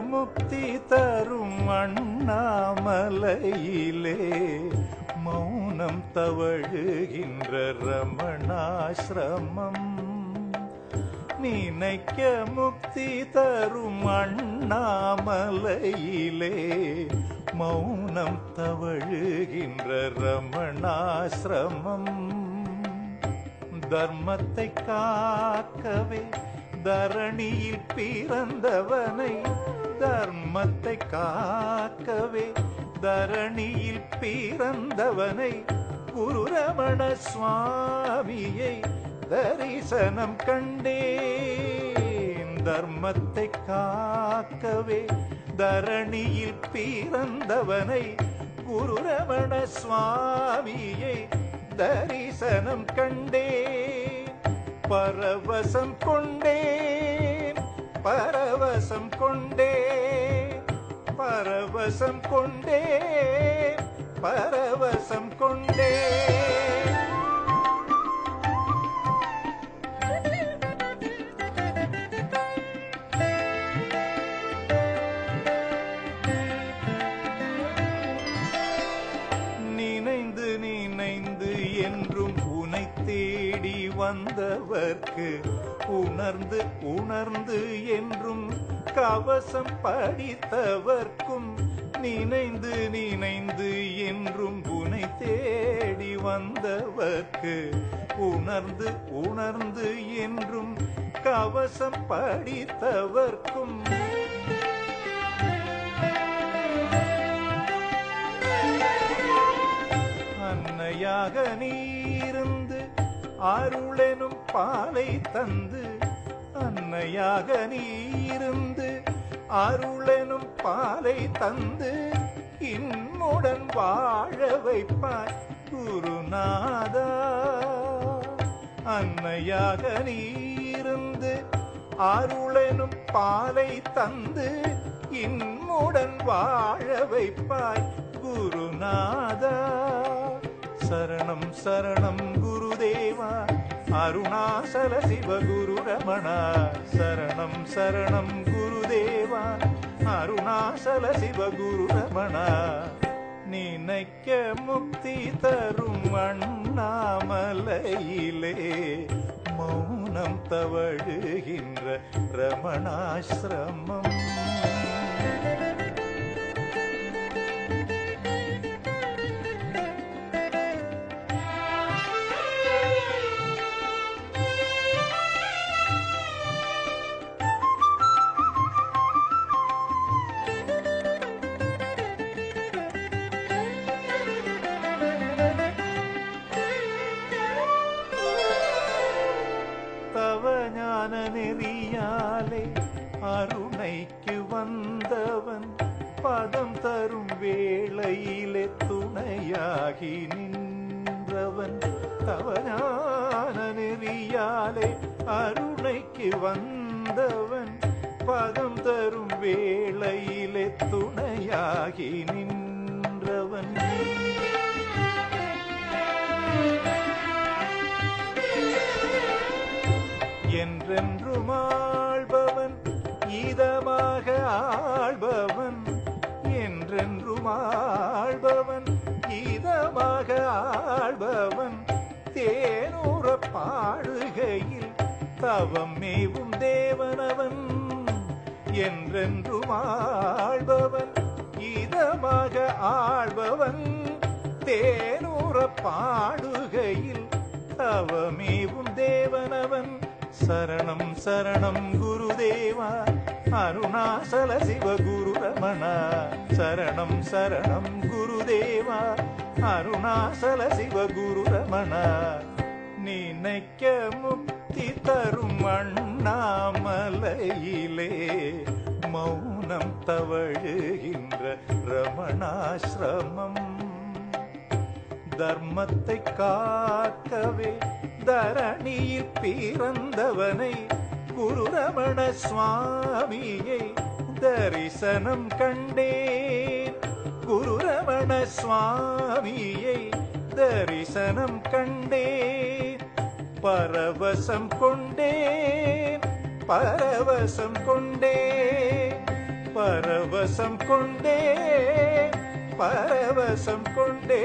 முக்தி தரும் அண்ணாமலையிலே மௌனம் தவழுகின்ற ரமணாசிரமம். நினைக்க முக்தி தரும் அண்ணாமலையிலே மௌனம் தவழுகின்ற ரமணாசிரமம். தர்மத்தை காக்கவே தரணியில் பிறந்தவனை, தர்மத்தை காக்கவே தரணியில் பிறந்தவனை, குரு ரமண சுவாமியை தரிசனம் கண்டேன். தர்மத்தை காக்கவே தரணியில் பிறந்தவனை, குரு ரமண சுவாமியை தரிசனம் கண்டேன். பரவசம் கொண்டேன், பரவசம் கொண்டேன், பரவசம் கொண்டேன், பரவசம் கொண்டேன். நினைந்து நினைந்து என்றும் உனை தேடி வந்தவர்க்கு, உணர்ந்து உணர்ந்து என்றும் கவசம் படித்தவர்க்கும், நினைந்து நினைந்து என்றும் உனை தேடி வந்தவர்க்கு, உணர்ந்து உணர்ந்து என்றும் கவசம் படித்தவர்க்கும், அன்னையாக நீருந்து அருளெனும் பாலை தந்து, அன்னையாக நீருந்து அருளெனும் பாலை தந்து, இன்னுடன் வாழ வைப்பாய் குருநாதா. அன்னையாக நீருந்து அருளெனும் பாலை தந்து, இன்னுடன் வாழ வைப்பாய் குருநாதா. சரணம் சரணம் குருதேவா அருணாசல சிவகுரு ரமணா. சரணம் சரணம் குருதேவா அருணாசல சிவகுரு ரமணா. நினைக்க முக்தி தரும் அண்ணாமலையிலே மௌனம் தவழுகின்ற ரமணாசிரமம். தவஞான நெறியாலே அருணைக்கு வந்தவன், பதம் தரும் வேளையிலே துணையாகி நின்றவன். தவஞான நெறியாலே அருணைக்கு வந்தவன், பதம் தரும் வேளையிலே துணையாகி நின்றவன். என்றென்றும் ஆள்பவன், இதமாக ஆள்பவன், என்றென்றும் ஆள்பவன், இதமாக ஆள்பவன், தேனூர பாடுகையில் தவம் மேவும் தேவனவன். என்றென்றும் ஆள்பவன், இதமாக ஆள்பவன், தேனூர பாடுகையில் தவமேவும் தேவனவன். சரணம் சரணம் குருதேவா அருணாசல சிவகுரு ரமணா. சரணம் சரணம் குருதேவா அருணாசல சிவகுரு ரமணா. நினைக்க முக்தி தரும் அண்ணாமலையிலே மௌனம் தவழுகின்ற ரமணாசிரமம். தர்மத்தை காக்கவே தரணியில் பிறந்தவனை, குரு ரமண சுவாமியை தரிசனம் கண்டேன். குரு ரமண சுவாமியை தரிசனம் கண்டேன். பரவசம் கொண்டேன், பரவசம் கொண்டேன், பரவசம் கொண்டே பரவசம் கொண்டே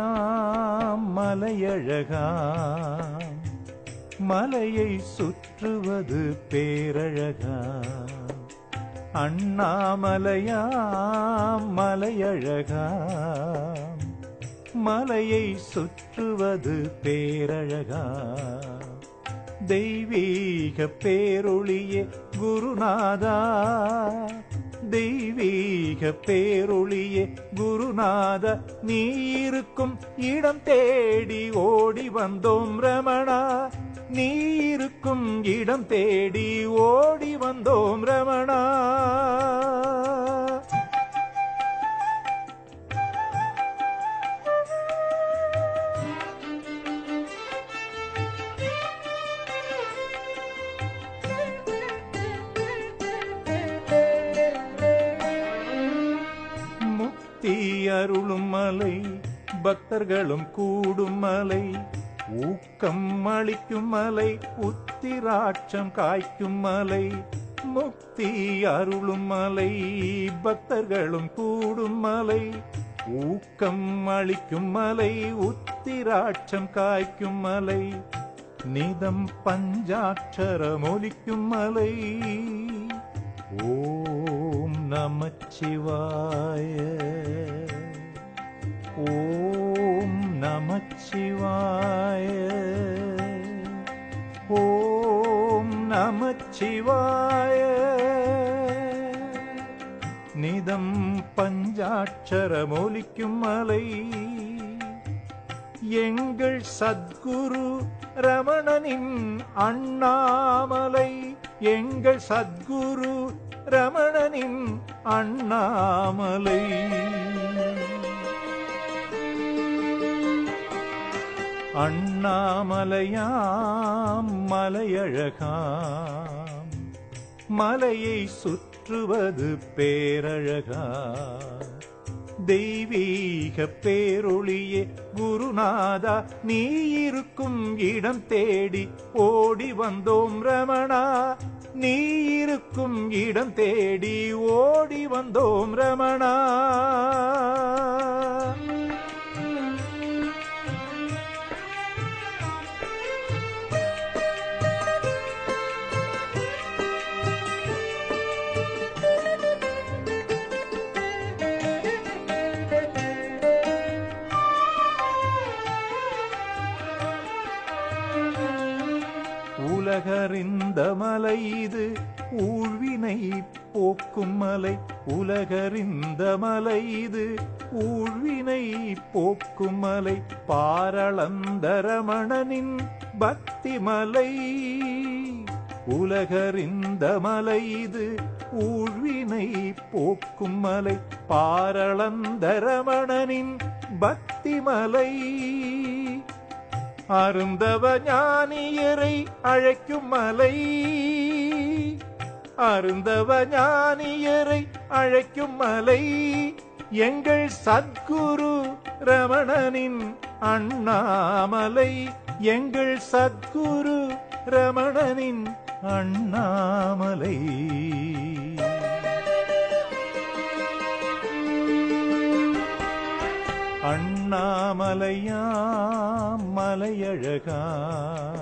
அண்ணாமலையாம் மலையழகாம் மலையை சுற்றுவது பேரழகாம் அண்ணாமலையாம் மலையழகாம் மலையை சுற்றுவது பேரழகாம் தெய்வீக பேரொளியே குருநாதா தெய்வீக பேரொளியே குருநாத நீ இருக்கும் இடம் தேடி ஓடி வந்தோம் ரமணா நீ இருக்கும் இடம் தேடி ஓடி வந்தோம் ரமணா அருளும் மலை பக்தர்களும் கூடும் மலை ஊக்கம் அளிக்கும் மலை உத்திராட்சம் காய்க்கும் மலை முக்தி அருளும் மலை பக்தர்களும் கூடும் மலை ஊக்கம் அளிக்கும் மலை உத்திராட்சம் காய்க்கும் மலை நிதம் பஞ்சாட்சரம் ஒலிக்கும் மலை ஓம் நமச்சிவாய ஓம் நமச்சிவாய ஓம் நமச்சிவாய நிதம் பஞ்சாட்சரம் ஒலிக்கும் மலை எங்கள் சத்குரு ரமணனின் அண்ணாமலை எங்கள் சத்குரு ரமணனின் அண்ணாமலை அண்ணாமலையாம் மலையழகாம் மலையை சுற்றுவது பேரழகாம் தெய்வீக பேரொளியே குருநாதா நீ இருக்கும் இடம் தேடி ஓடி வந்தோம் ரமணா நீ இருக்கும் இடம் தேடி ஓடி வந்தோம் ரமணா உலகறிந்த மலை இது ஊழ்வினை போக்கும் மலை உலகறிந்த மலை இது ஊழ்வினை போக்கும் மலை பாரளந்த ரமணனின் பக்தி மலை உலகறிந்த மலை இது ஊழ்வினை போக்கும் மலை பாரளந்த ரமணனின் பக்தி மலை அருந்தவ ஞானியரை அழைக்கும் மலை அருந்தவ ஞானியரை அழைக்கும் மலை எங்கள் சத்குரு ரமணனின் அண்ணாமலை எங்கள் சத்குரு ரமணனின் அண்ணாமலை அண்ணாமலையாம் மலையழகாம்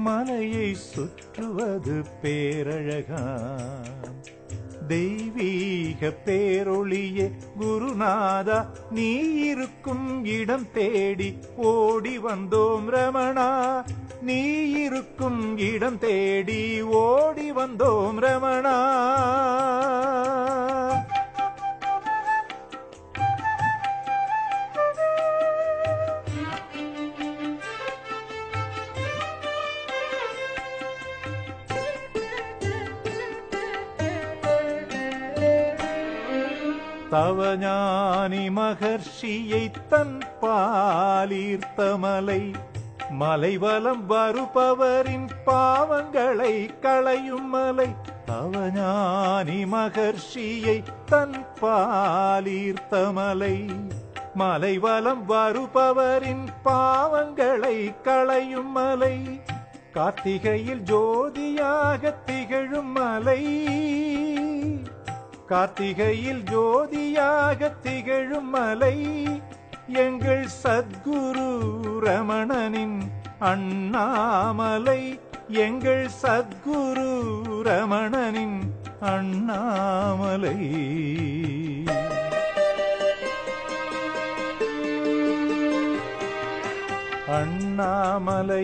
மலையை சுற்றுவது பேரழகாம் தெய்வீக பேரொளியே குருநாதா, நீ இருக்கும் இடம் தேடி ஓடி வந்தோம் ரமணா. நீ இருக்கும் இடம் தேடி ஓடி வந்தோம் ரமணா. தவஞானி மகர்ஷியை தன் பாலீர்த்தமலை, மலைவலம் வருபவரின் பாவங்களை களையும் மலை. தவஞானி மகர்ஷியை தன் பாலீர்த்தமலை, மலைவலம் வருபவரின் பாவங்களை களையும் மலை. கார்த்திகையில் ஜோதியாக திகழும் மலை, கார்த்திகையில் ஜோதியாக திகழும் மலை. எங்கள் சத்குரு ரமணனின் அண்ணாமலை, எங்கள் சத்குரு ரமணனின் அண்ணாமலை.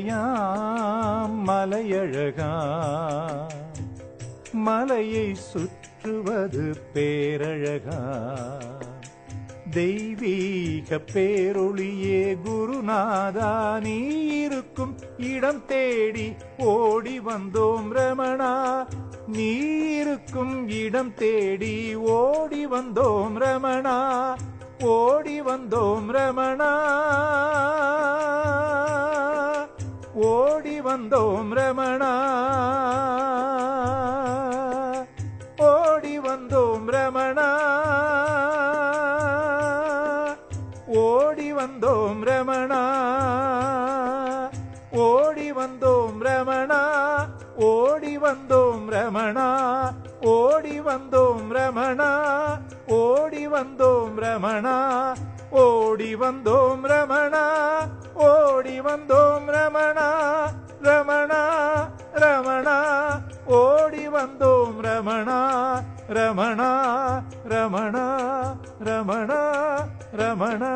அண்ணாமலையாம் மலையழகா, மலையை சுற்றுவது பேரழகா. தெய்வீக பேரொளியே குருநாதா, நீ இருக்கும் இடம் தேடி ஓடி வந்தோம் ரமணா. நீ இருக்கும் இடம் தேடி ஓடி வந்தோம் ரமணா. ஓடி வந்தோம் ரமணா. ஓடி வந்தோம் ரமணா. ஓடி வந்தோம் ரமணா. ஓடி வந்தோம் ரமணா. ஓடி வந்தோம் ரமணா. ஓடி வந்தோம் ரமணா. ஓடி வந்தோம் ரமணா. ஓடி வந்தோம் ரமணா. ஓடி வந்தோம் ரமணா. ஓடி வந்தோம் ரமணா. ரமணா ரமணா ஓடி வந்தோம் ரமணா. ரமணா ரமணா ரமணா ரமணா.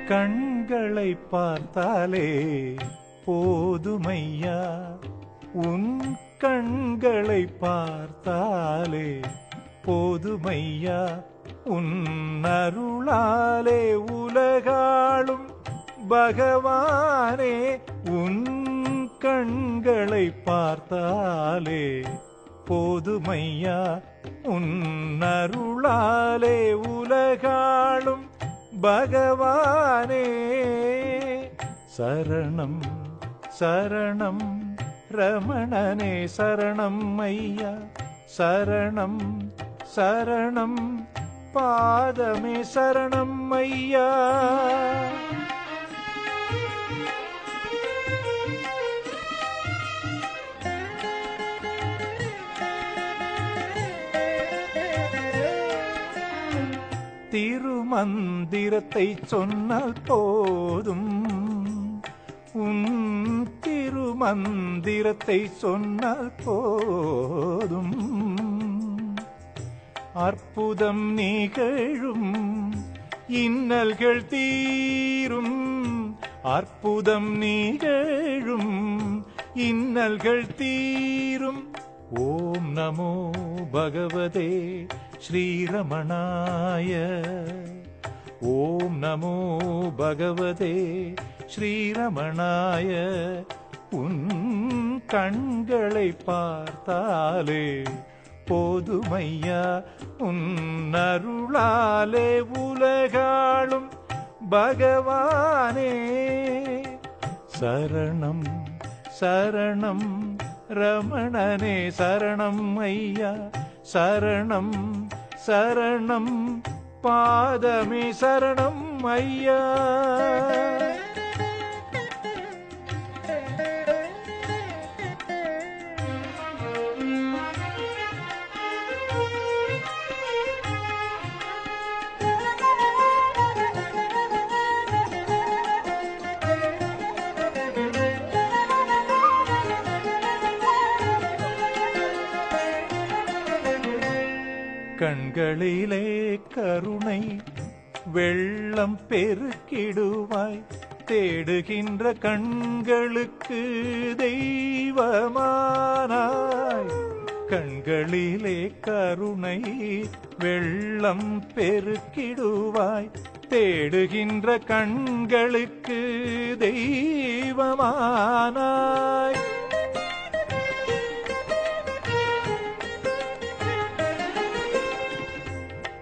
கண்களை பார்த்தாலே போதுமையா, உன் கண்களை பார்த்தாலே போதுமையா. உன் அருளாலே உலகாளும் பகவானே, உன் கண்களை பார்த்தாலே போதுமையா. உன் அருளாலே உலகாளும் பகவானே. சரணம் சரணம் ரமணனே, சரணம் ஐயா. சரணம் சரணம் பாதமே, சரணம் ஐயா. திருமந்திரத்தை சொன்னால் போதும், உன் திருமந்திரத்தை சொன்னால் போதும். அற்புதம் நிகழும், இன்னல்கள் தீரும். அற்புதம் நிகழும், இன்னல்கள் தீரும். ஓம் நமோ பகவதே ஸ்ரீரமணாய. ஓம் நமோ பகவதே ஸ்ரீரமணாய. உன் கண்களை பார்த்தாலே போதுமையா உன் அருளாலே உலகாளும் பகவானே. சரணம் சரணம் ரமணனே சரணம் ஐயா, சரணம் சரணம் பாதமே சரணம் ஐயா. கண்களிலே கருணை வெள்ளம் பெருக்கிடுவாய், தேடுகின்ற கண்களுக்கு தெய்வமானாய். கண்களிலே கருணை வெள்ளம் பெருக்கிடுவாய், தேடுகின்ற கண்களுக்கு தெய்வமானாய்.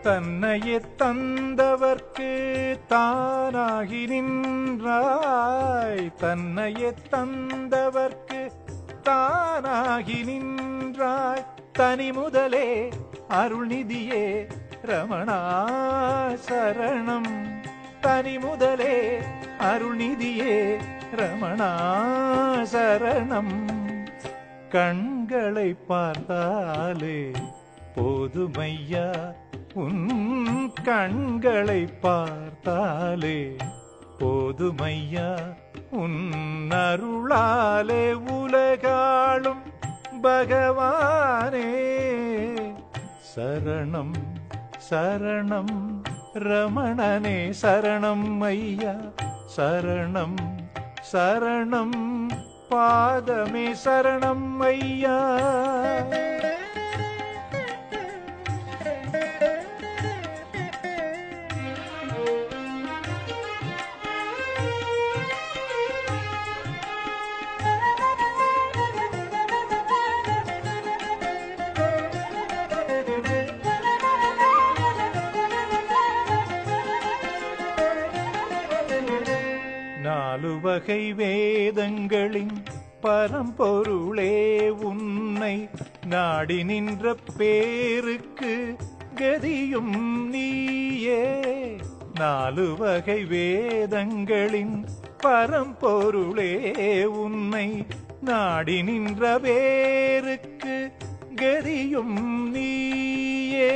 தன்னையே தந்தவர்க்கு தானாகி நின்றாய், தன்னையே தந்தவர்க்கு தானாகி நின்றாய். தனி முதலே அருள்நிதியே ரமணா சரணம், தனி முதலே அருள்நிதியே ரமணா சரணம். கண்களை பார்த்தாலே போதுமையா, உன் கண்களை பார்த்தாலே போதுமையா, உன் அருளாலே உலகாளும் பகவானே. சரணம் சரணம் ரமணனே சரணம் ஐயா, சரணம் சரணம் பாதமே சரணம் ஐயா. நாலு வகை வேதங்களின் பரம்பொருளே உன்னை நாடி நின்ற பேருக்கு கதியும் நீயே. நாலு வகை வேதங்களின் பரம்பொருளே உன்னை நாடி நின்ற பேருக்கு கதியும் நீயே.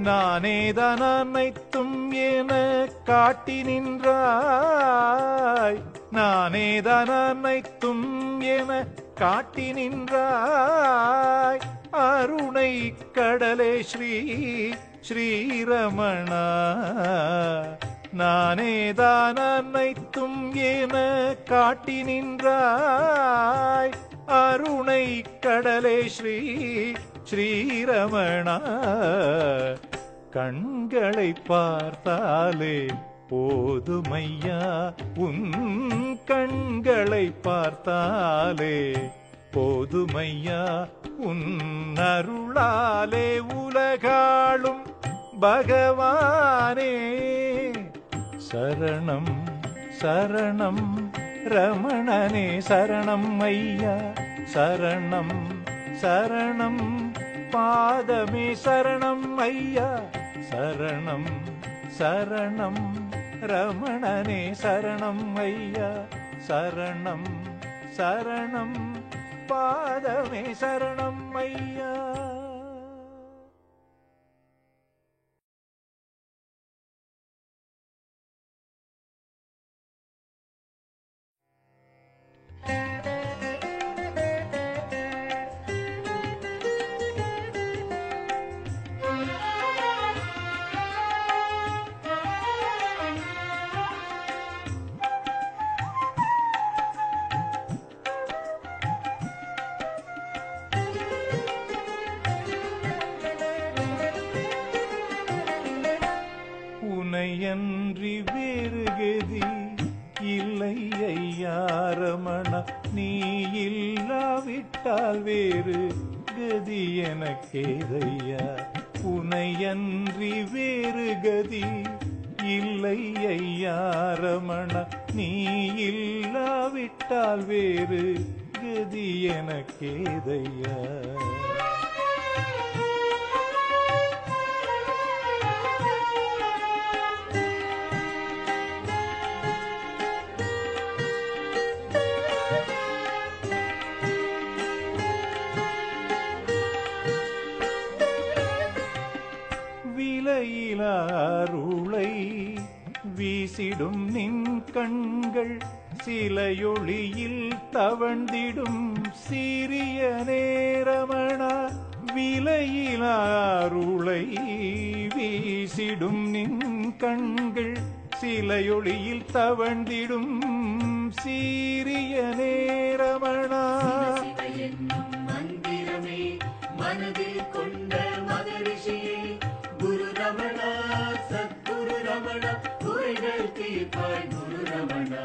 நானேதான் அனைத்தும் என காட்டி நின்றாய், நானேதான் அனைத்தும் என காட்டி நின்றாய். அருணை கடலே ஸ்ரீ ஸ்ரீரமணா, நானேதான் அனைத்தும் என காட்டி நின்றாய். அருணை கடலே ஸ்ரீ ஸ்ரீரமணா. கண்களை பார்த்தாலே போதுமையா, உன் கண்களை பார்த்தாலே போதுமையா, உன் அருளாலே உலகாளும் பகவானே. சரணம் சரணம் ரமணனே சரணம் ஐயா, சரணம் சரணம் பாதமே சரணம் ஐயா. சரணம் சரணம் ரமணனே சரணம் ஐயா, சரணம் சரணம் பாதமே சரணம் ஐயா. நீ இல்லாவிட்டால் வேறு கதி எனக்கேதையா உனையன்றி வேறு கதி இல்லை ஐயா ரமணா நீ இல்லாவிட்டால் வேறு கதி எனக்கேதையா விலையிலாருளை வீசிடும் நின் கண்கள் சிலையொளியில் தவழ்ந்திடும் சிறிய நேரமணா விலையிலாருளை வீசிடும் நின் கண்கள் சிலையொளியில் தவழ்ந்திடும் சிறிய நேரமணா மந்திரமே மனதில் கொண்ட மகரிஷியே குரு ரமணா சத்குரு ரமணா குறைகள் தீர்ப்பாய் குரு ரமணா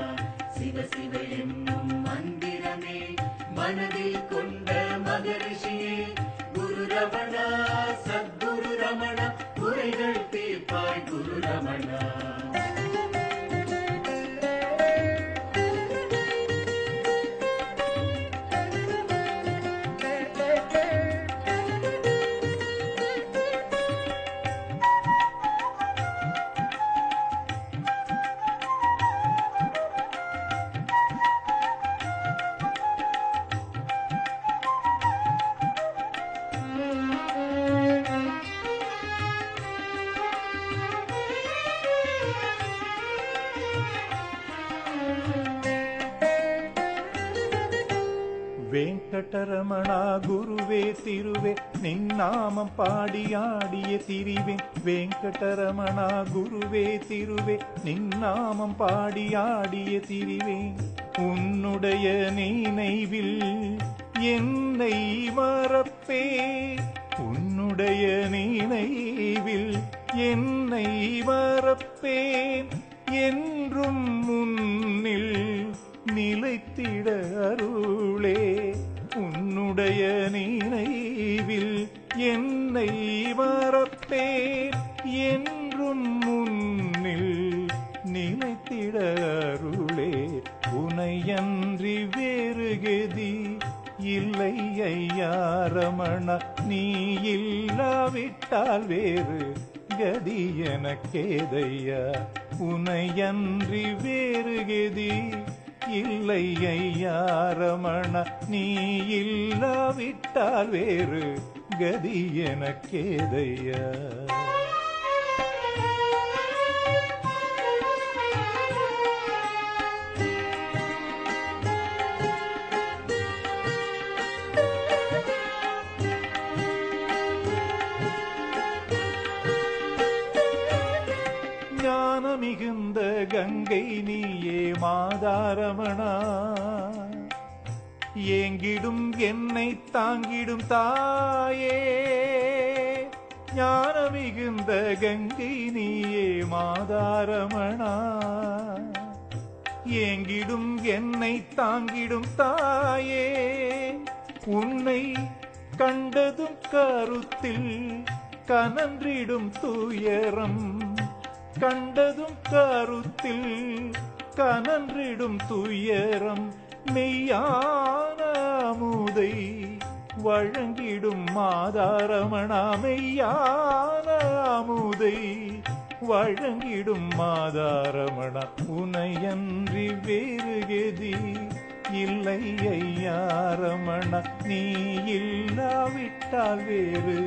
சிவ சிவ என்னும் மந்திரமே மனதில் கொண்ட மகரிஷியே குரு ரமணா சத்குரு ரமணா குறைகள் தீர்ப்பாய் குரு ரமணா வெங்கடரமணா குருவே திருவே நின்னாமம் பாடியாடிய திரிவேன் வெங்கடரமணா குருவே திருவே நின்னாமம் பாடியாடிய திரிவேன் உன்னுடைய நினைவில் என்னை மறப்பே உன்னுடைய நினைவில் என்னை மறப்பேன் என்றும் முன்னில் நிலைத்திட அருளே உன்னுடைய நினைவில் என்னை மறப்பேன் என்றும் முன்னில் நிலைத்திட அருளே உனையன்றி வேறு கதி இல்லை ஐயா ரமணா நீ இல்லாவிட்டால் வேறு கதி எனக்கேதையா உனையன்றி வேறு கதி இல்லை ஐயா ரமணா நீ இல்லாவிட்டால் வேறு கதி எனக்கேதையா மிகுந்த கங்கை நீயே மாதாரமணா ஏங்கிடும் என்னை தாங்கிடும் தாயே ஞான மிகுந்த கங்கை நீயே மாதாரமணா ஏங்கிடும் என்னை தாங்கிடும் தாயே உன்னை கண்டதும் கருத்தில் கனன்றிடும் துயரம் கண்டதும் கருத்தில் கனன்றிடும் துயரம் மெய்யான அமுதை வழங்கிடும் மாதாரமணா மெய்யான அமுதை வழங்கிடும் மாதாரமணா உனையன்றி வேறு கதி இல்லை ஐயா ரமணா நீ இல்லாவிட்டால் வேறு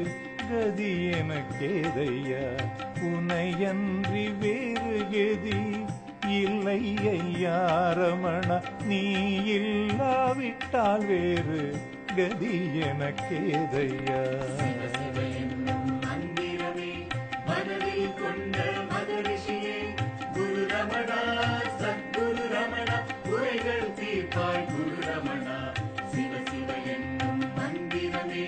கதி எனக்கேதையா உனையன்றி வேறு கதி இல்லை ஐயா ரமணா நீ இல்லாவிட்டால் வேறு கதி எனக்கேதையா மந்திரமே மனதில் கொண்ட மகரிஷியே குரு ரமணா சத்குரு ரமணா குறைகள் தீர்ப்பாய் குரு ரமணா சிவ சிவ என்னும் மந்திரமே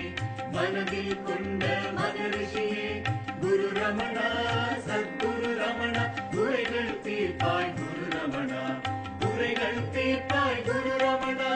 மனதில் கொண்ட மகரிஷியே குரு ரமணா சத்குரு ரமணா குறைகள் தீர்ப்பாய் குரு ரமணா குறைகள் தீர்ப்பாய் குரு ரமணா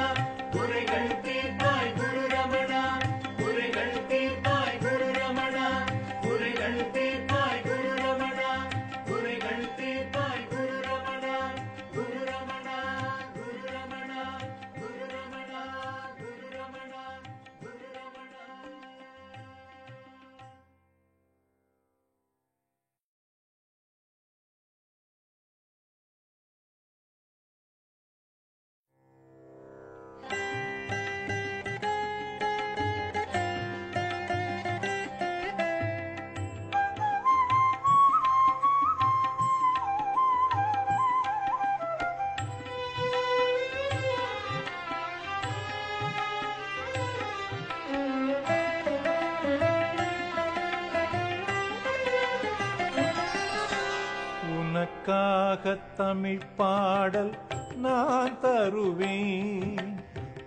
தமிழ் பாடல் நான் தருவேன்.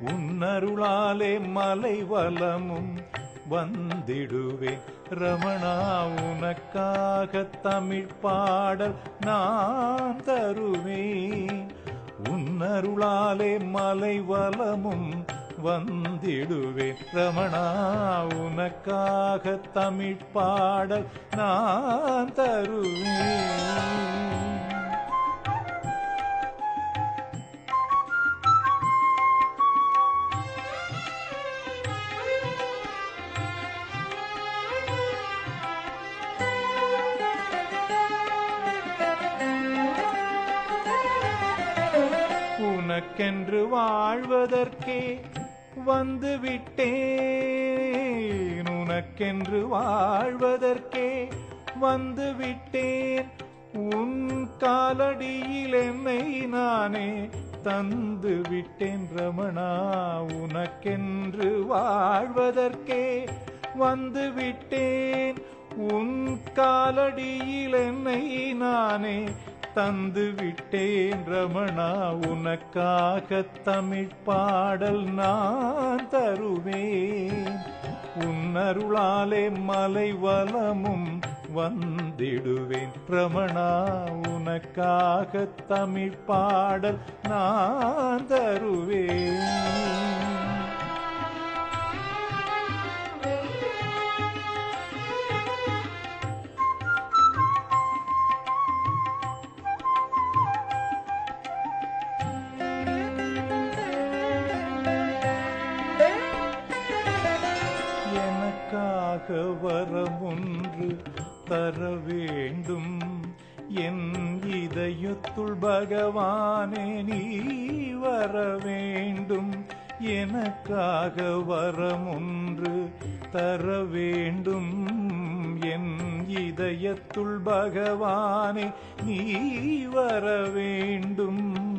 உன்னருளாலே மலை வலமும் வந்திடுவேன். ரமணா உனக்காக தமிழ் பாடல் நான் தருவேன். உன்னருளாலே மலை வலமும் வந்திடுவேன். ரமணா உனக்காக தமிழ் பாடல் நான் தருவேன். உனக்கென்று வாழ்வதற்கே வந்து விட்டேன். உனக்கென்று வாழ்வதற்கே வந்து விட்டேன். உன் காலடியில் என்னை நானே தந்து விட்டேன். ரமணா உனக்கென்று வாழ்வதற்கே வந்து விட்டேன். உன் காலடியில் என்னை நானே தந்து விட்டேன். ரமணா உனக்காக தமிழ் பாடல் நான் தருவேன். உன்னருளாலே மலை வலமும் வந்திடுவேன். ரமணா உனக்காக தமிழ் பாடல் நான் தருவேன். வரம் ஒன்று தர வேண்டும். என் இதயத்துள் பகவானே நீ வர வேண்டும். எனக்காக வரம் ஒன்று தர வேண்டும். என் இதயத்துள் பகவானே நீ வர வேண்டும்.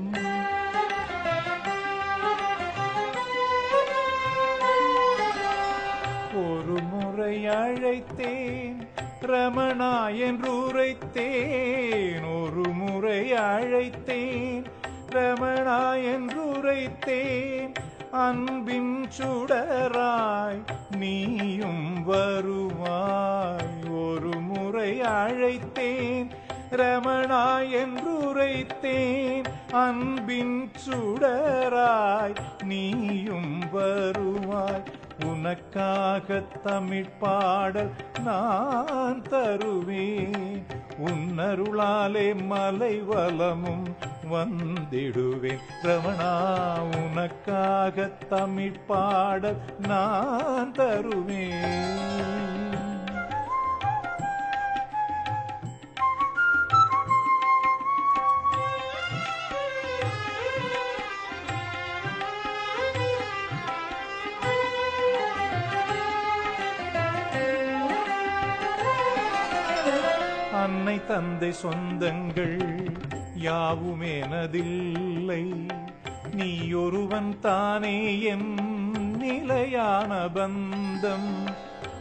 ஒரு முறை அழைத்தேன் ரமணா என்று உரைத்தேன். ஒரு முறை அழைத்தேன் ரமணா என்று உரைத்தேன். அன்பின் சுடராய் நீயும் வருவாய். ஒரு முறை அழைத்தேன் ரமணா என்று உரைத்தேன். அன்பின் சுடராய் நீயும் வருவாய். உனக்காக தமிழ் பாடல் நான் தருவேன். உன்னருளாலே மலை வலமும் வந்திடுவேன். ரமணா உனக்காக தமிழ் பாடல் நான் தருவேன். அன்னை தந்தை சொந்தங்கள் யாவும் எனதில்லை. நீ ஒருவன் தானே என் நிலையான பந்தம்.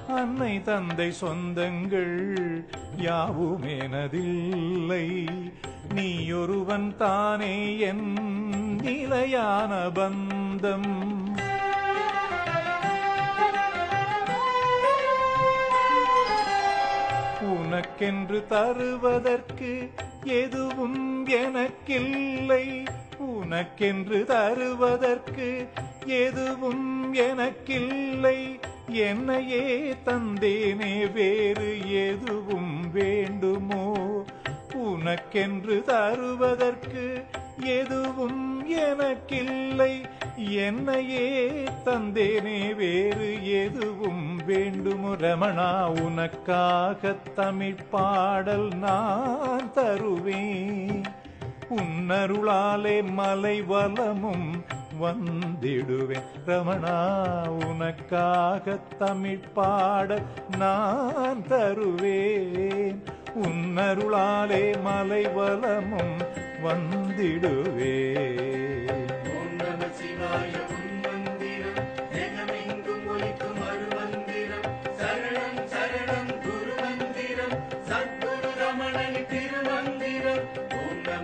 அன்னை தந்தை சொந்தங்கள் யாவும் எனதில்லை. நீ ஒருவன் தானே என் நிலையான பந்தம். உனக்கென்று தருவதற்கு எதுவும் எனக்கில்லை. உனக்கென்று தருவதற்கு எதுவும் எனக்கில்லை. என்னையே தந்தேனே வேறு எதுவும் வேண்டுமோ. உனக்கென்று தருவதற்கு எதுவும் எனக்கில்லை. என்னையே தந்தேனே வேறு எதுவும் வேண்டுமோ. ரமணா உனக்காக தமிழ் பாடல் நான் தருவேன். உன்னருளாலே மலை வலமும் வந்திடுவேன். ரமணா உனக்காக தமிழ் பாடல் நான் தருவேன். உன்னருளாலே மலை வலமும் வந்திடுவேன். ஓம் நம சிவாய மந்திரம் ஜெகமெங்கும் ஒலிக்கும் அருமந்திரம். சரணம் சரணம் குரு மந்திரம் சத்குரு ரமணன் திருமந்திரம். ஓம் நம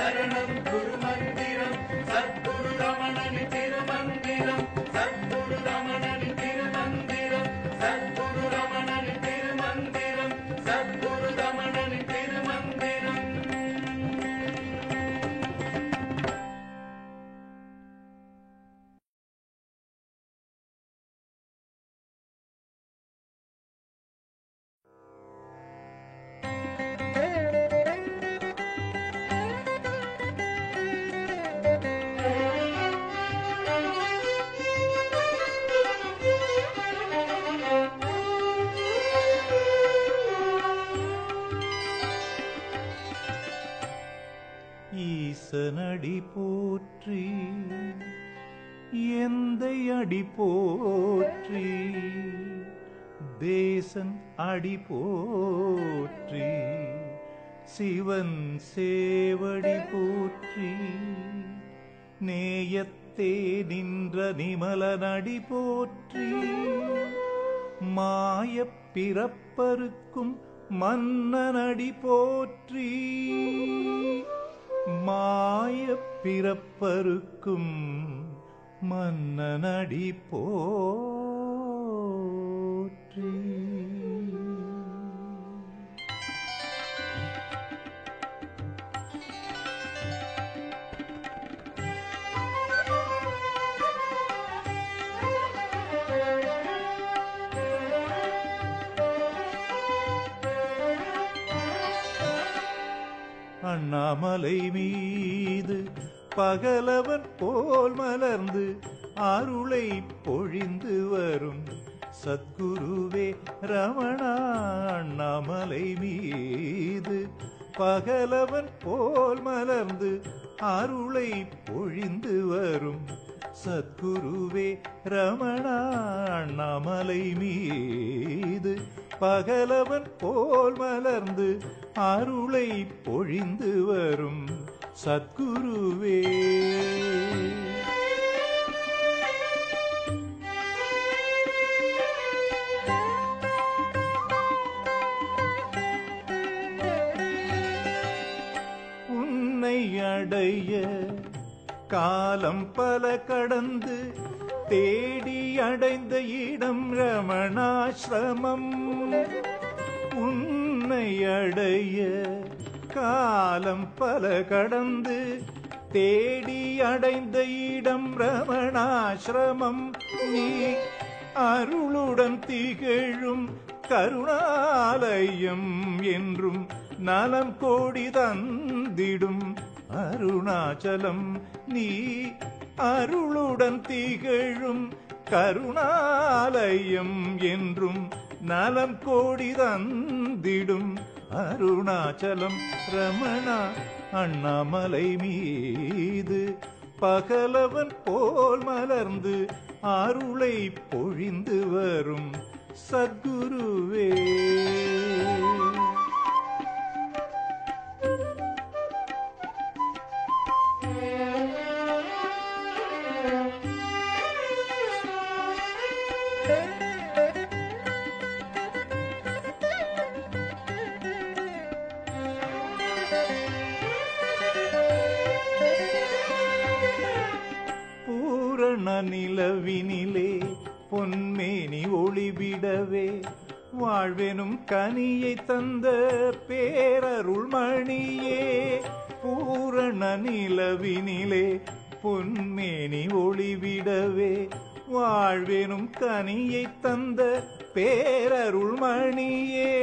சரணம் குரு மந்திரம் சத்குரு ரமணனின் திருமந்திரம் சத்குரு ரமணனின் திருமந்திரம் சத்குரு ரமணனின் திருமந்திரம் சத்குரு ரமணனின் திருமந்திரம். ஈசனடி போற்றி எந்தை அடி போற்றி தேசன் அடி போற்றி சிவன் சேவடி போற்றி நேயத்தே நின்ற நிமலனடி போற்றி மாயப் பிறப்பருக்கும் மன்னனடி போற்றி மாயப் பிறப்பருக்கும் மன்னனடி போற்றி. அண்ணாமலை மீது பகலவன் போல் மலர்ந்து அருளை பொழிந்து வரும் சத்குருவே ரமணா. அண்ணாமலை மீது பகலவன் போல் மலர்ந்து அருளை பொழிந்து வரும் சத்குருவே ரமணா. அண்ணாமலை மீது பகலவன் போல் மலர்ந்து அருளை பொழிந்து வரும் சத்குருவே. உன்னை அடைய காலம் பல கடந்து தேடி அடைந்த இடம் ரமணாசிரமம். உன்னை அடைய காலம் பல கடந்து தேடி அடைந்த இடம் ரமணாசிரமம். நீ அருளுடன் திகழும் கருணாலயம் என்றும் நலம் கோடி தந்திடும் அருணாச்சலம். நீ அருளுடன் திகழும் கருணாலயம் என்றும் நலம் கோடி தந்திடும் அருணாச்சலம். ரமணா அண்ணாமலை மீது பகலவன் போல் மலர்ந்து அருளை பொழிந்து வரும் சத்குருவே. நிலவினிலே பொன்மேனி ஒளிவிடவே வாழ்வெனும் கனியை தந்த பேரருள் மணியே. பூரண நிலவினிலே பொன்மேனி ஒளிவிடவே வாழ்வெனும் கனியை தந்த பேரருள் மணியே.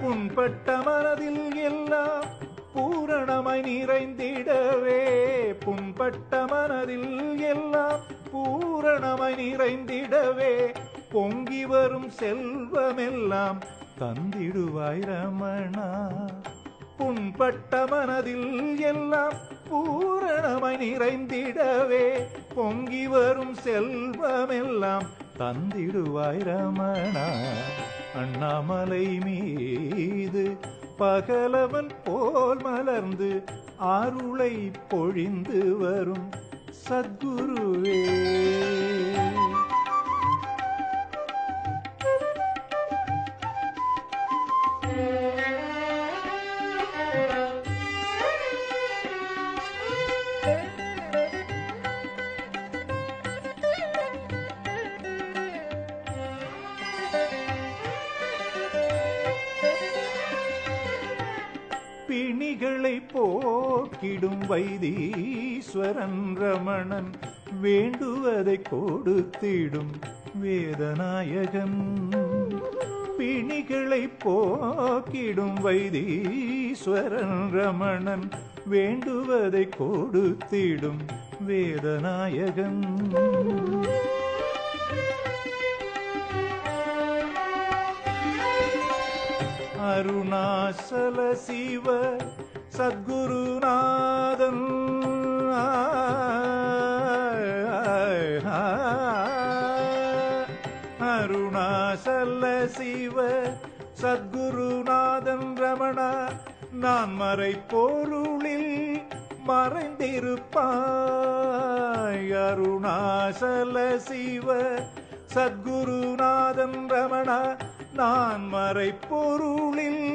புண்பட்ட மனதில் எல்லாம் பூரணமாய் நிறைந்திடவே. புண்பட்ட மனதில் எல்லாம் பூரணமாய் நிறைந்திடவே பொங்கி வரும் செல்வமெல்லாம் தந்திடுவாய் ரமணா. புண்பட்ட மனதில் எல்லாம் பூரணமாய் நிறைந்திடவே பொங்கி வரும் செல்வமெல்லாம் தந்திடுவாய் ரமணா. அண்ணாமலை மீது பகலவன் போல் மலர்ந்து அருளை பொழிந்து வரும் சத்குருவே. போக்கிடும் வைத்தீஸ்வரன் ரமணன் வேண்டுவதை கொடுத்திடும் வேதநாயகன். பிணிகளை போக்கிடும் வைத்தீஸ்வரன் ரமணன் வேண்டுவதை கொடுத்திடும் வேதநாயகன். அருணாசல சிவ சத்குருநாதன் அருணாசல சிவ சத்குருநாதன் ரமணா நான் மறை பொருளில் மறைந்திருப்பாய். அருணாசல சிவ சத்குருநாதன் ரமணா நான் மறை பொருளில்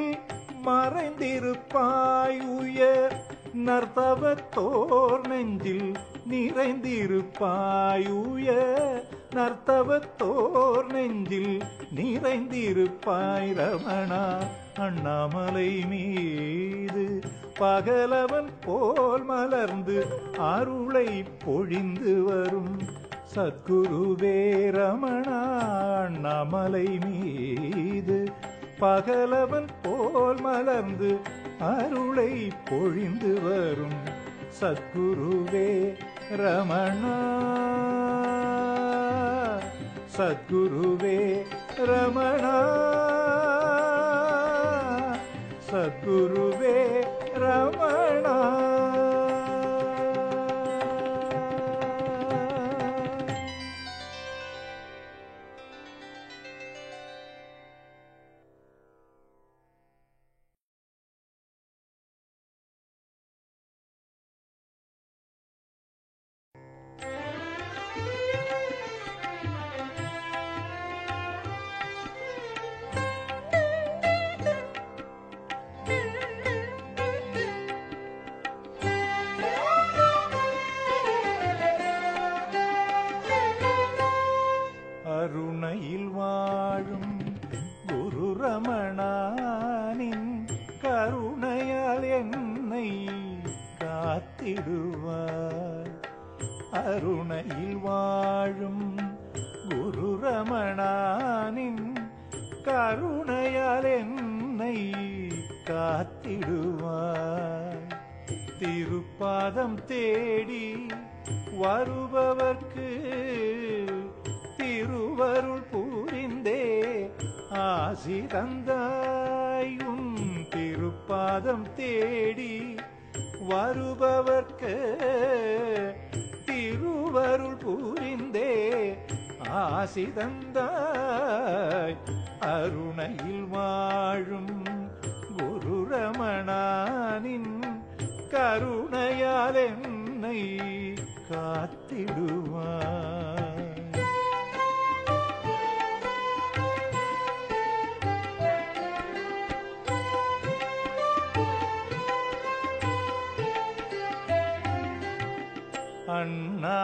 மறைந்திருப்பாய். உயர் நர்த்தவத்தோர் நெஞ்சில் நிறைந்திருப்பாய். உயர் நர்த்தவத்தோர் நெஞ்சில் நிறைந்திருப்பாய் ரமணா. அண்ணாமலை மீது பகலவன் போல் மலர்ந்து அருளை பொழிந்து வரும் சத்குருவே ரமணா. அண்ணாமலை மீது பகலவன் போல் மலர்ந்து அருளை பொழிந்து வரும் சத்குருவே ரமணா. சத்குருவே ரமணா. சத்குருவே ரமணா. அருணையில் வாழும் குரு ரமணானின் கருணையால் என்னை காத்திடுவார். அருணையில் வாழும் குரு ரமணானின் கருணையால் என்னை காத்திடுவார். திருப்பாதம் தேடி வருபவர்க்கு திருவருள் புரிந்தே ஆசி தந்தாய். உன் திருப்பாதம் தேடி வருபவர்க்கு திருவருள் புரிந்தே ஆசி தந்தாய். அருணையில் வாழும் குரு ரமணானின் கருணையால் என்னை காத்திடுவாய்.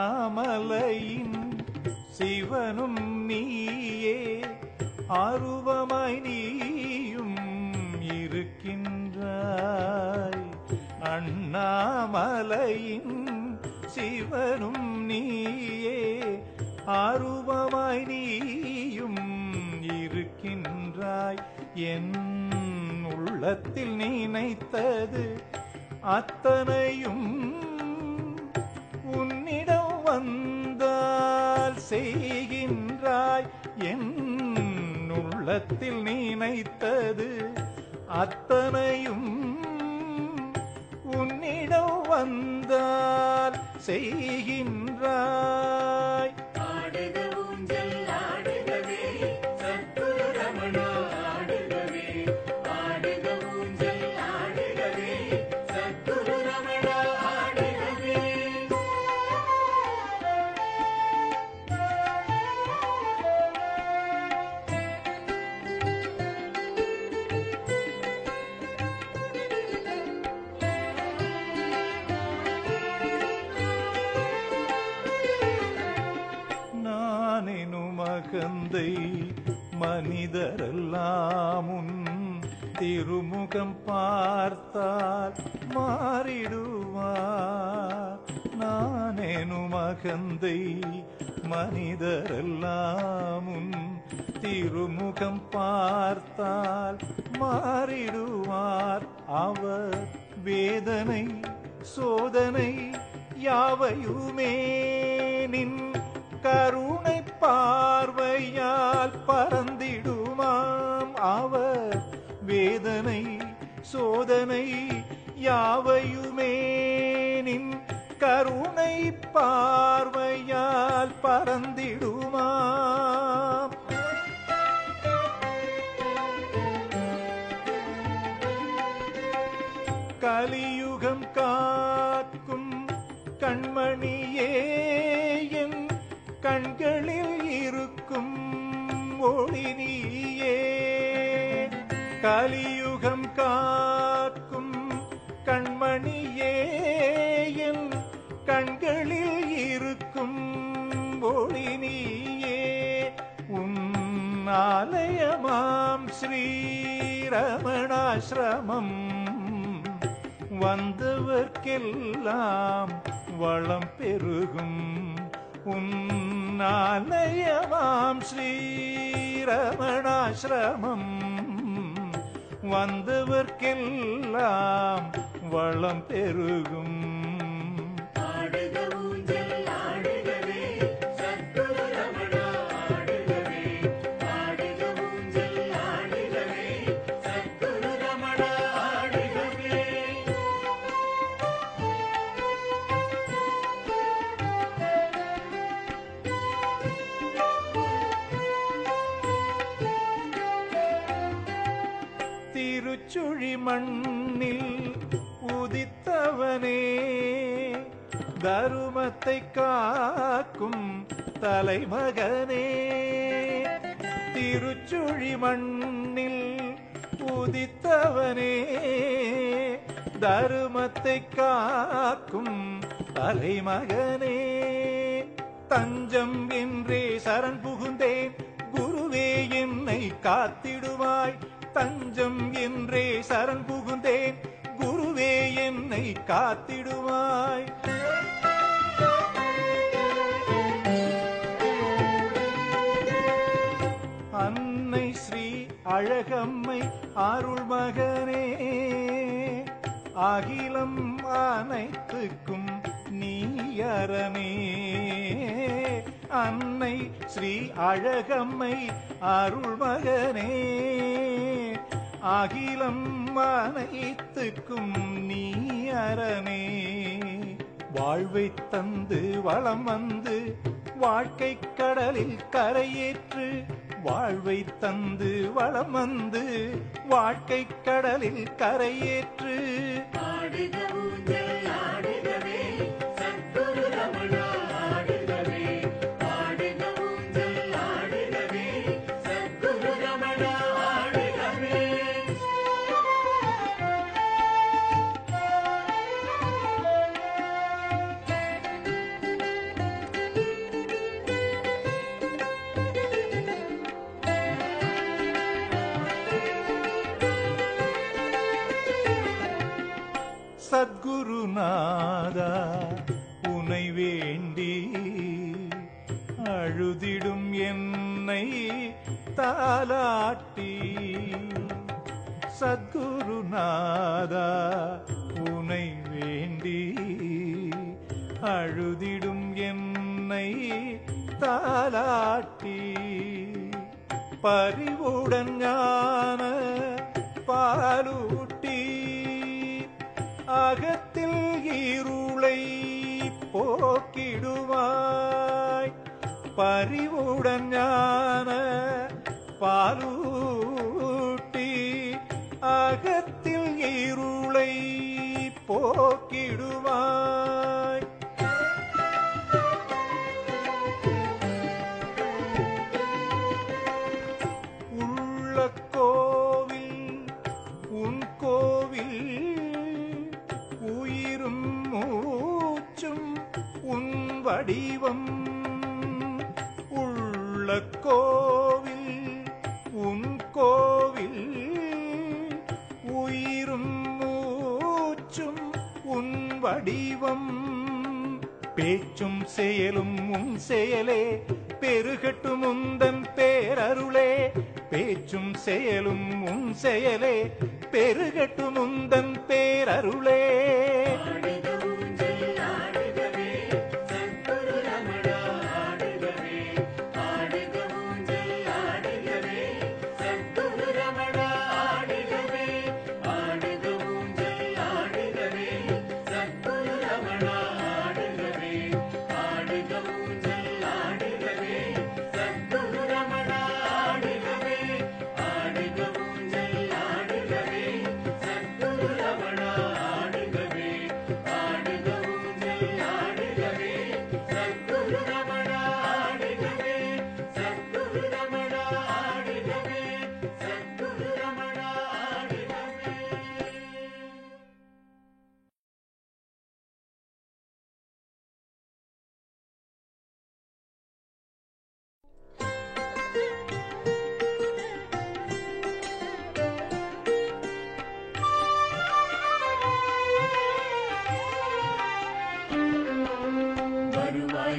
அண்ணாமலையின் சிவனும் நீயே ஆருவமாய் நீயும் இருக்கின்றாய். அண்ணாமலையின் சிவனும் நீயே ஆருவமாய் நீயும் இருக்கின்றாய். என் உள்ளத்தில் நினைத்தது அத்தனையும் உன்னிடம் வந்தால் செய்கின்றாய். என் உள்ளத்தில் நினைத்தது அத்தனையும் உன்னிடம் வந்தால் செய்கின்றாய். ஆடுக ஊஞ்சல் ஆடுகவே சத்குரு ரமணா ஆடுகவே. ஆடுக ஊஞ்சல் ஆடுகவே சத்குரு ரமணா ஆடுகவே. நானெனும் அகந்தை மனிதரெல்லாம் உன் திருமுகம் பார்த்தால் மாறிடுவார். நானேனும் அகந்தை மனிதரெல்லாம் உன் திருமுகம் பார்த்தால் மாறிடுவார். அவர் வேதனை சோதனை யாவையுமே நின் கருணை பார்வையால் பறந்திடுமாம். அவர் வேதனை சோதனை யாவையுமே நின் கருணை பார்வையால் பறந்திடுமாம். கலியுகம் காக்கும் கண்மணியே என் கண்களில் இருக்கும் ஒளி நீயே. கலியுகம் காக்கும் கண்மணியே என் கண்களில் இருக்கும் ஒளி நீயே. உன் ஆலயமாம் ஸ்ரீரமணாசிரமம் வந்தவர்க்கெல்லாம் வளம் பெருகும். உன் ஆலயமாம் ஸ்ரீரமணாசிரமம் வந்தவர்க்கெல்லாம் வளம் பெருகும். ஆடுக ஊஞ்சல் ஆடுகவே சத்குரு ரமணா ஆடுகவே. ஆடுக ஊஞ்சல் ஆடுகவே சத்குரு ரமணா ஆடுகவே. திருச்சுழி மண்ணில் உதித்தவனே தருமத்தை காக்கும் தலைமகனே. திருச்சுழி மண்ணில் உதித்தவனே தருமத்தை காக்கும் தலைமகனே. தஞ்சம் என்றே சரண் புகுந்தேன் குருவே என்னை காத்திடுவாய். தஞ்சம் என்றே சரண் புகுந்தேன் குருவே என்னை காத்திடுவாய். அன்னை ஸ்ரீ அழகம்மை அருள் மகனே அகிலம் அனைத்துக்கும் நீயரணே. அன்னை ஸ்ரீ அழகம்மை அருள் மகனே அகிலம் அனைத்துக்கும் நீயரணே. வாழ்வை தந்து வளம் வந்து வாழ்க்கை கடலில் கரையேற்று. வாழ்வை தந்து வளம் வந்து வாழ்க்கை கடலில் கரையேற்று. ஆடுக ஊஞ்சல் ஆடுகவே சத்குரு ரமணா ஆடுகவே. ஆடுக ஊஞ்சல் ஆடுகவே சத்குரு ரமணா ஆடுகவே. சத்குருநாதா உனை வேண்டி அழுதிடும் என்னை தாலாட்டி. சத்குருநாதா உனை வேண்டி அழுதிடும் என்னை தாலாட்டி. பரிவுடன் ஞான பாலூட்டி அகத்தில் இருளை போக்கிடுவாய். பரிவுடன் ஞான பாலூட்டி அகத்தில் இருளை போக்கிடுவாய். உள்ள கோவில் உன் கோவில் உயிரும் மூச்சும் உன் வடிவம். உள்ள கோவில் உன் கோவில் வடிவம் பேச்சும் செயலும் உன் செயலே பெருகட்டும் உந்தன் பேரருளே பேச்சும் செயலும் உன் செயலே பெருகட்டும் உந்தன் பேரருளே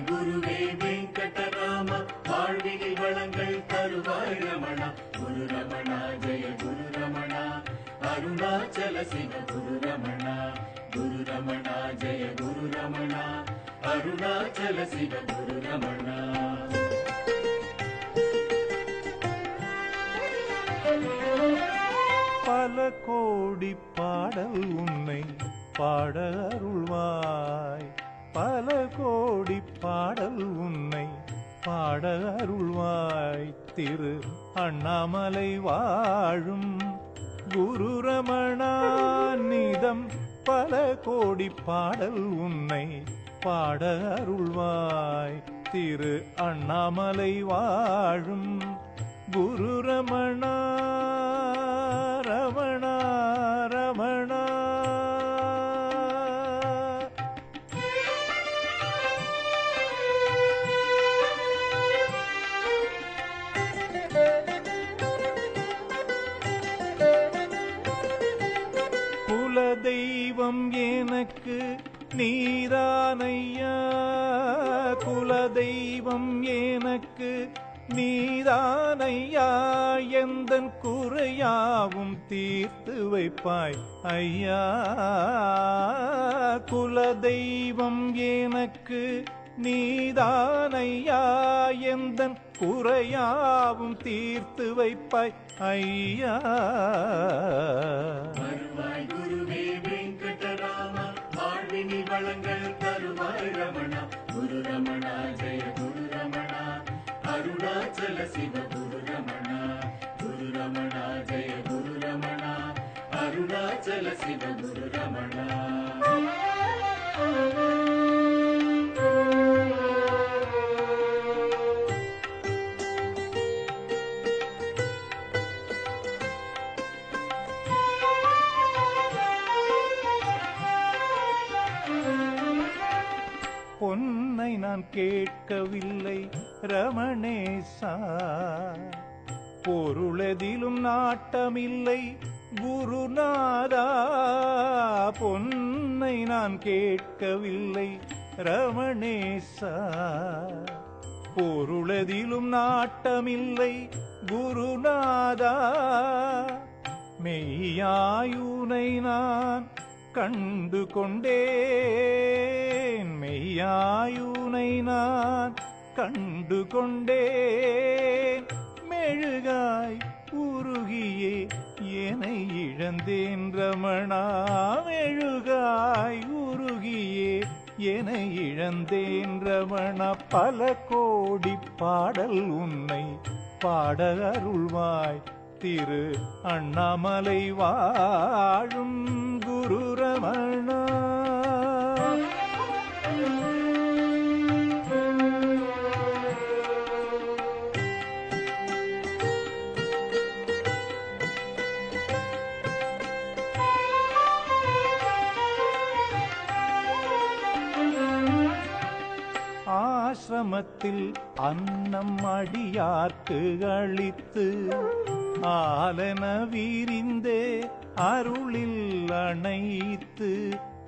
குருவே வெங்கடராம வாழ்வினில் வளங்கள் தருவாய் ரமணா குரு ரமணா ஜெய குரு ரமணா அருணாச்சல சிவ குரு ரமணா குரு ரமணா ஜெய குரு ரமணா அருணாச்சல சிவ குரு ரமணா பல கோடி பாடல் உன்னை பாட அருள்வாய் பல கோடி பாடல் உன்னை பாட அருள்வாய் திரு அண்ணாமலை வாழும் குரு ரமணா நிதம் பல கோடி பாடல் உன்னை பாட அருள்வாய் திரு அண்ணாமலை வாழும் குரு ரமணா ரமணா ரமணா குலதெய்வம் எனக்கு நீதானையா குலதெய்வம் எனக்கு நீதானையா எந்தன் குறையாவும் தீர்த்து வைப்பாய் ஐயா குலதெய்வம் எனக்கு நீதானையா எந்தன் குறையாவும் தீர்த்து வைப்பாய் ஐயா வருவாய் குருவே வெங்கடராம வாழ்வினில் வளங்கள் தருவாய் ரமணா குரு ரமணா ஜெய குரு ரமணா அருணாச்சல சிவ குரு ரமணா குரு ரமணா ஜெய குரு ரமணா அருணாச்சல சிவ குரு ரமணா பொன்னை நான் கேட்கவில்லை ரமணேசா பொருளெதிலும் நாட்டமில்லை குருநாதா பொன்னை நான் கேட்கவில்லை ரமணேசா பொருளெதிலும் நாட்டமில்லை குருநாதா மெய்யாயுனை நான் கண்டு கொண்டேன் மெய்யாயுனை நான் கண்டு கொண்டேன் மெழுகாய் உருகியே என்னை இழந்தேன் ரமணா மெழுகாய் உருகியே என்னை இழந்தேன் ரமணா பல கோடி பாடல் உன்னை பாட அருள்வாய் திரு அண்ணாமலை வாழும் குரு ரமணா ஆசிரமத்தில் அன்னம் அடியார்க்கு அளித்து ஆலன விரிந்தே அருளில் அணைத்து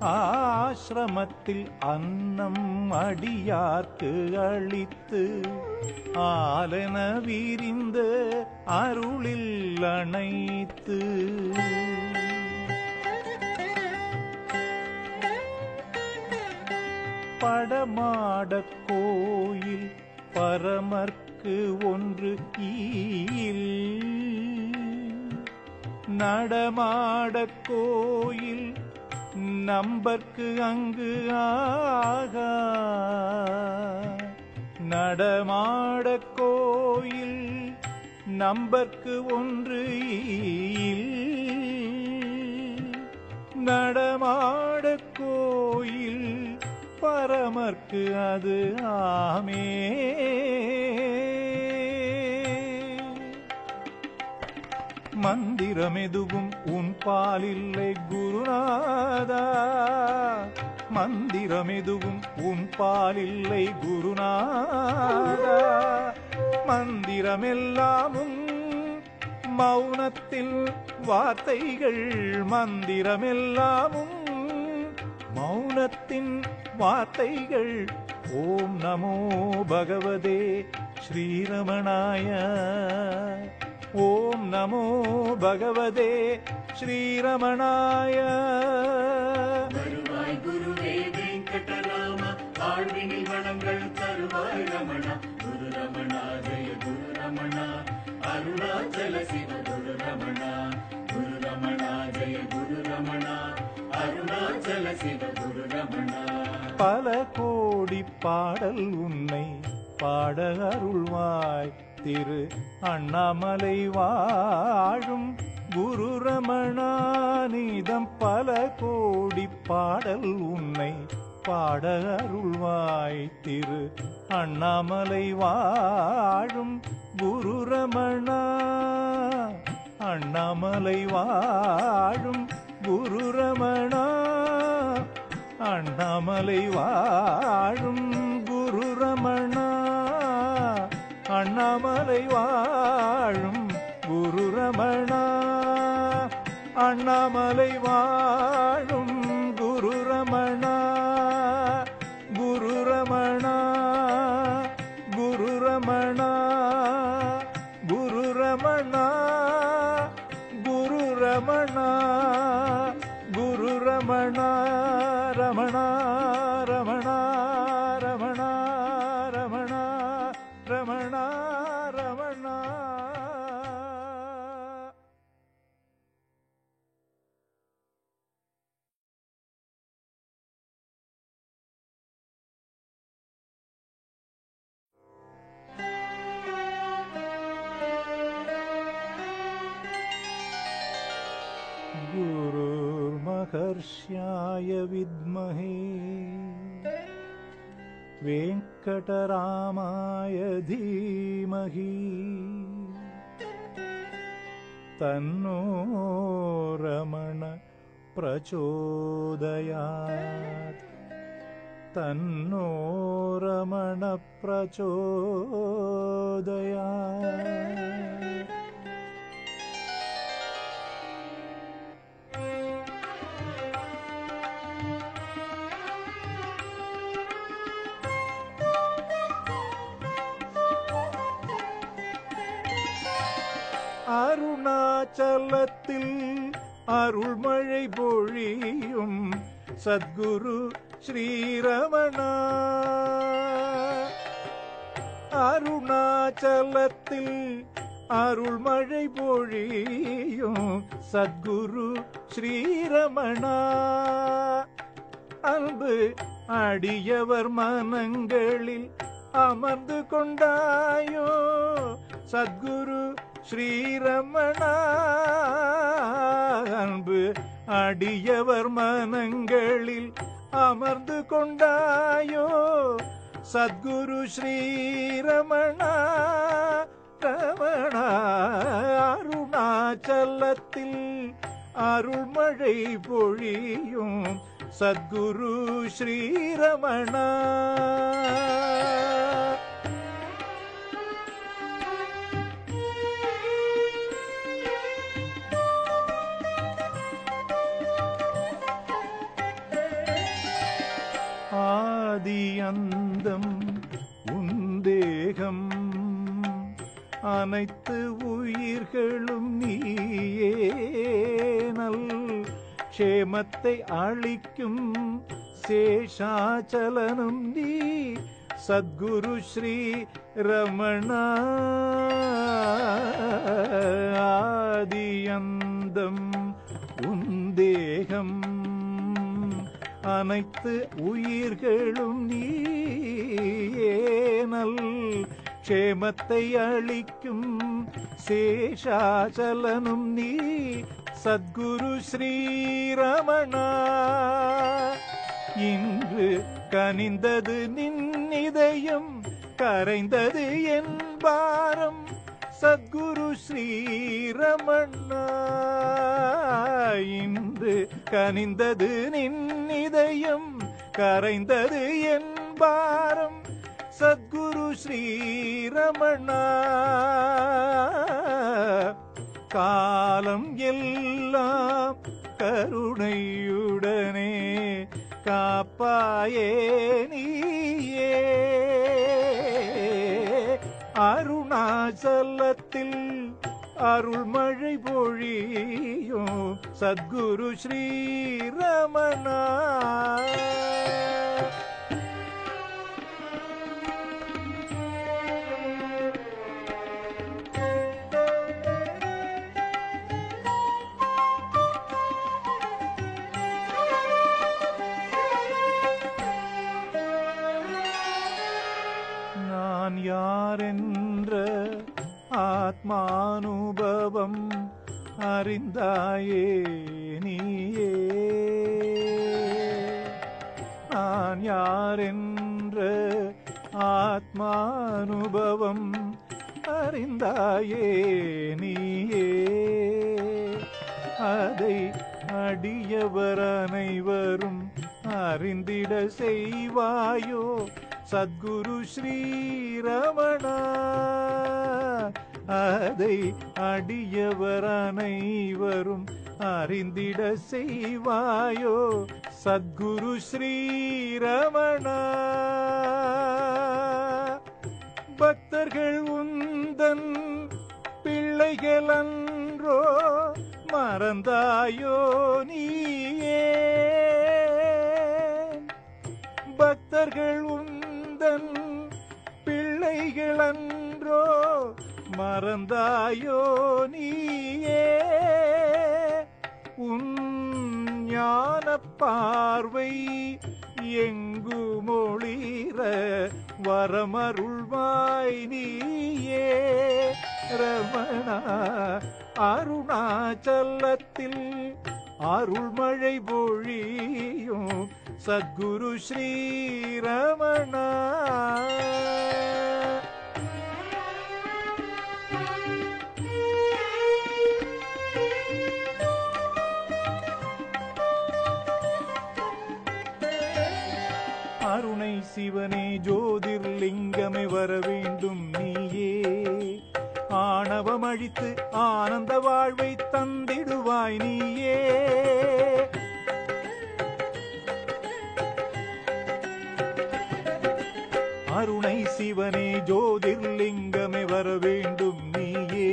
ஆசிரமத்தில் அன்னம் அடியார்க்கு அளித்து ஆலன விரிந்த அருளில் அணைத்து படமாடக் கோயில் பரமர்க்கு ஒன்று ஈல் நடமாடக் கோயில் நம்பர்க்கு அங்கு ஆகா நடமாடக் கோயில் நம்பர்க்கு ஒன்று ஈல் நடமாடக் கோயில் பரமர்க்கு அது ஆமே மந்திரமெதுவும் உன் பாலில்லை குருநாதா மந்திரமெதுவும் உன் பாலில்லை குருநாதா மந்திரமெல்லாமும் மௌனத்தில் வார்த்தைகள் மந்திரமெல்லாமும் மௌனத்தின் வார்த்தைகள் ஓம் நமோ பகவதே ஸ்ரீரமணாய ஓம் நமோ பகவதே ஸ்ரீரமணாய வருவாய் குருவே வெங்கடராம வாழ்வினில் வளங்கள் தருவாய் ரமணா குரு ரமணா ஜெய குரு ரமணா அருணாச்சல சிவ குரு ரமணா குரு ரமணா ஜெய குரு ரமணா அருணாச்சல சிவ குரு ரமணா பல கோடி பாடல் உன்னை பாட அருள்வாய் திரு அண்ணாமலை வாழும் குரு ரமணானிதம் பல கோடி பாடல் உன்னை பாட அருள்வாய் திரு அண்ணாமலை வாழும் குரு ரமணா அண்ணாமலை வாழும் குரு ரமணா அண்ணாமலை வாழும் குரு ரமணா அண்ணாமலை வாழும் குரு ரமணா அண்ணாமலை வாழும் குரு ரமணா குரு ரமணா குரு ரமணா குரு ரமணா குரு ரமணா குரு ரமணா ரமணா ரமணா ரமணா ரமணா ரமணா ரமணா गुरुर्महर्ष्याय विद्महे वेङ्कटरामाय धीमहि तन्नो रमण प्रचोदयात् तन्नो रमण प्रचोदयात् அருணாச்சலத்தில் அருள்மழை பொழியும் சத்குரு ஸ்ரீரமணா அருணாச்சலத்தில் அருள்மழை பொழியும் சத்குரு ஸ்ரீரமணா அன்பு அடியவர் மனங்களில் அமர்ந்து கொண்டாயோ சத்குரு ஸ்ரீரமணா அன்பு அடியவர் மனங்களில் அமர்ந்து கொண்டாயோ சத்குரு ஸ்ரீரமணா ரமணா அருணாச்சலத்தில் அருள்மழை பொழியும் சத்குரு ஸ்ரீரமணா அடியந்தம் உந்தேகம் அனைத்து உயிர்களும் நீயே நல் க்ஷேமத்தை அளிக்கும் சேஷாச்சலனும் நீ சத்குரு ஸ்ரீ ரமணா ஆதியந்தம் உந்தேகம் அனைத்து உயிர்களும் நீயே நல் க்ஷேமத்தை அளிக்கும் சேஷாச்சலனும் நீ சத்குரு ஸ்ரீரமணா இன்று கனிந்தது நின்னிதயம் கரைந்தது என் பாரம் சத்குரு ஸ்ரீரமணா இன்று கனிந்தது நின்னிதயம் கரைந்தது என் பாரம் சத்குரு ஸ்ரீரமணா காலம் எல்லாம் கருணையுடனே காப்பாயே நீயே அருணாச்சலத்தில் அருள்மழை பொழியும் சத்குரு ஸ்ரீரமணா நான் யாரென்ற ஆத்மானுபவம் அறிந்தாயே நீயே நான் யாரென்ற ஆத்மானுபவம் அறிந்தாயே நீயே அதை அடியவர் அனைவரும் அறிந்திட செய்வாயோ சத்குரு ஸ்ரீரமணா அதை அடியவர் அனைவரும் அறிந்திட செய்வாயோ சத்குரு ஸ்ரீரமணா பக்தர்கள் உந்தன் பிள்ளைகள் அன்றோ மறந்தாயோ நீயே பக்தர்கள் உந்தன் பிள்ளைகள் அன்றோ மறந்தாயோ நீயே உன் ஞான பார்வை எங்கு மொழிற வரமருள்வாய் நீயே ரமணா அருணாச்சலத்தில் அருள்மழை பொழியும் சத்குரு ஸ்ரீரமணா அருணை சிவனே ஜோதிர்லிங்கமே வர வேண்டும் நீயே ஆணவம் அழித்து ஆனந்த வாழ்வை தந்திடுவாய் நீயே அருணை சிவனே ஜோதிர்லிங்கமே வர வேண்டும் நீயே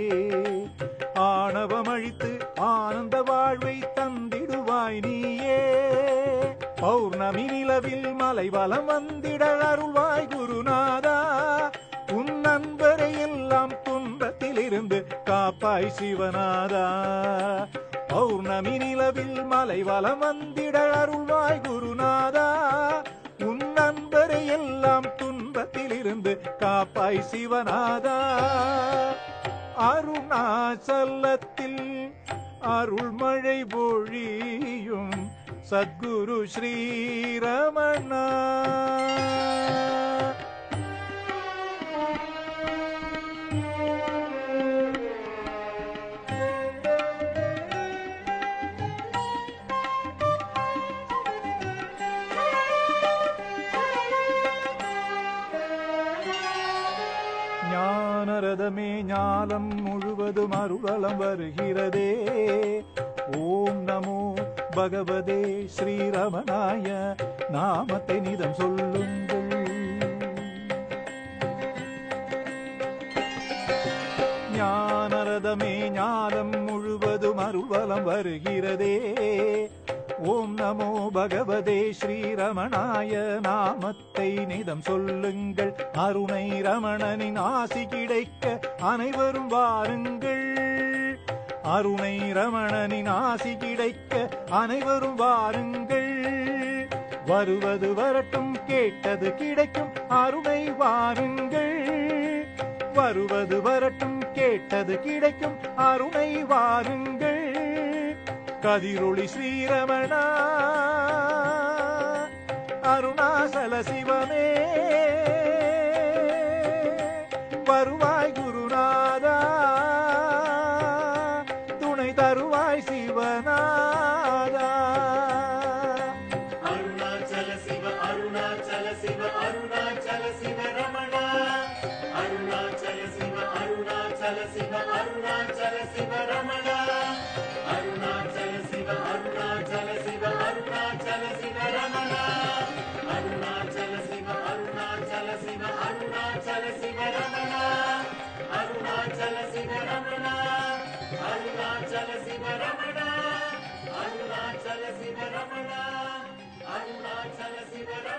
ஆணவம் அழித்து ஆனந்த வாழ்வை தந்திடுவாய் நீயே பௌர்ணமி நிலவில் மலை வலம் வந்திட அருள்வாய் குருநாதா உன் நண்பரை எல்லாம் துன்பத்திலிருந்து காப்பாய் சிவநாதா பௌர்ணமி நிலவில் மலை வலம் வந்திட அருள்வாய் குருநாதா உன் நண்பரை எல்லாம் துன்பத்திலிருந்து காப்பாய் சிவநாதா அருணாச்சலத்தில் அருள்மழை பொழியும் சத்குரு ஸ்ரீரமணா ஞானரதமே ஞானம் முழுவதும் அருளம் வருகிறதே ஓம் நமோ பகவதே ஸ்ரீரமணாய நாமத்தை நிதம் சொல்லுங்கள் நாதமே ஞானம் முழுவதும் அருள்வலம் வருகிறதே. ஓம் நமோ பகவதே ஸ்ரீரமணாய. நாமத்தை நிதம் சொல்லுங்கள், அருணை ரமணனின் ஆசி கிடைக்க அனைவரும் வாருங்கள். அருணை ரமணனின் ஆசி கிடைக்க அனைவரும் வாருங்கள். வருவது வரட்டும், கேட்டது கிடைக்கும், அருணை வாருங்கள். வருவது வரட்டும், கேட்டது கிடைக்கும், அருணை வாருங்கள். கதிரொளி ஸ்ரீரமணா, அருணாசல சிவமே, வருவாய் குருநாதா, துணை தருவாய் சிவநாதா. அருணாச்சல சிவ அருணாச்சல சிவ அருணாச்சல சிவ ரமணா. அருணாச்சல சிவ அருணாச்சல சிவ அருணாச்சல சிவ ரமணா. அருணாச்சல சிவ அருணாச்சல சிவ அருணாச்சல சிவ ரமணா. அருணாச்சல சிவ அருணாச்சல சிவ அருணாச்சல சிவ ரமணா. அருணாச்சல சிவ ரமணா. அருணாச்சல சிவ ரமணா. அருணாச்சல சிவ ரமணா. அருணாச்சல சிவ ரமணா.